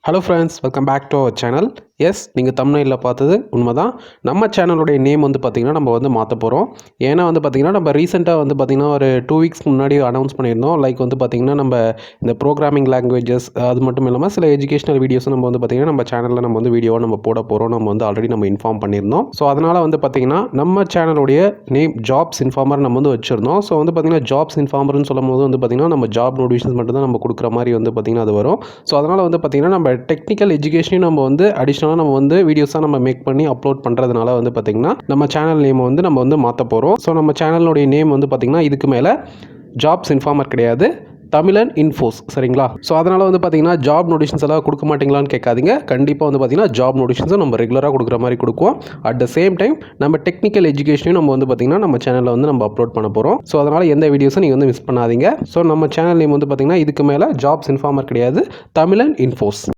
Hello friends, welcome back to our channel. Yes, நீங்கள் தம்ப்நெயிலில் பார்த்தது உண்மைதான். நம்ம சேனலுடைய நேம் வந்து பார்த்திங்கன்னா நம்ம வந்து மாற்ற போகிறோம். ஏன்னா வந்து பார்த்திங்கன்னா நம்ம ரீசெண்டாக வந்து பார்த்திங்கன்னா ஒரு 2 வீக்ஸ் முன்னாடி அனௌன்ஸ் பண்ணியிருந்தோம். லைக் வந்து பார்த்திங்கன்னா நம்ம இந்த ப்ரோக்ராமிங் லாங்குவேஜஸ் அது மட்டும் இல்லாமல் சில எஜுகேஷனல் வீடியோஸும் நம்ம வந்து பார்த்திங்கன்னா நம்ம சேனலில் நம்ம வந்து வீடியோவாக நம்ம போட போகிறோம். நம்ம வந்து ஆல்ரெடி நம்ம இன்ஃபார்ம் பண்ணியிருந்தோம். ஸோ அதனால் வந்து பார்த்திங்கன்னா நம்ம சேனலுடைய நேம் ஜாப்ஸ் இன்ஃபார்மர் நம்ம வந்து வச்சுருந்தோம். ஸோ வந்து பார்த்திங்கன்னா ஜாப்ஸ் இன்ஃபார்மர்னு சொல்லும் போது வந்து பார்த்திங்கன்னா நம்ம ஜாப் நோட்டிஃபிகேஷன்ஸ் மட்டும் தான் நம்ம கொடுக்குற மாதிரி வந்து பார்த்திங்கன்னா அது வரும். ஸோ அதனால் வந்து பார்த்திங்கன்னா நம்ம டெக்னிக்கல் எஜுகேஷனையும் நம்ம வந்து அடிஷ்னலாக நம்ம வந்து வீடியோஸாக நம்ம மேக் பண்ணி அப்லோட் பண்ணுறதுனால வந்து பார்த்திங்கன்னா நம்ம சேனல் நேம் வந்து நம்ம வந்து மாற்ற போகிறோம். ஸோ நம்ம சேனலுடைய நேம் வந்து பார்த்திங்கன்னா இதுக்கு மேலே ஜாப்ஸ் இன்ஃபார்மர் கிடையாது, தமிழன் இன்ஃபோஸ். சரிங்களா? ஸோ அதனால் வந்து பார்த்திங்கன்னா ஜாப் நோட்டிஃபிகேஷன்ஸ் எல்லாம் கொடுக்க மாட்டிங்களான்னு கேட்காதீங்க. கண்டிப்பாக வந்து பார்த்திங்கன்னா ஜாப் நோட்டிஃபிகேஷன்ஸும் நம்ம ரெகுலராக கொடுக்குற மாதிரி கொடுக்குவோம். அட் த சேம் டைம் நம்ம டெக்னிக்கல் எஜுகேஷனையும் நம்ம வந்து பார்த்திங்கன்னா நம்ம சேனலில் வந்து நம்ம அப்லோட் பண்ண போகிறோம். ஸோ அதனால் எந்த வீடியோஸும் நீங்கள் வந்து மிஸ் பண்ணாதீங்க. ஸோ நம்ம சேனல் நேம் வந்து பார்த்திங்கன்னா இதுக்கு மேலே ஜாப்ஸ் இன்ஃபார்மர் கிடையாது, தமிழன் இன்ஃபோஸ்.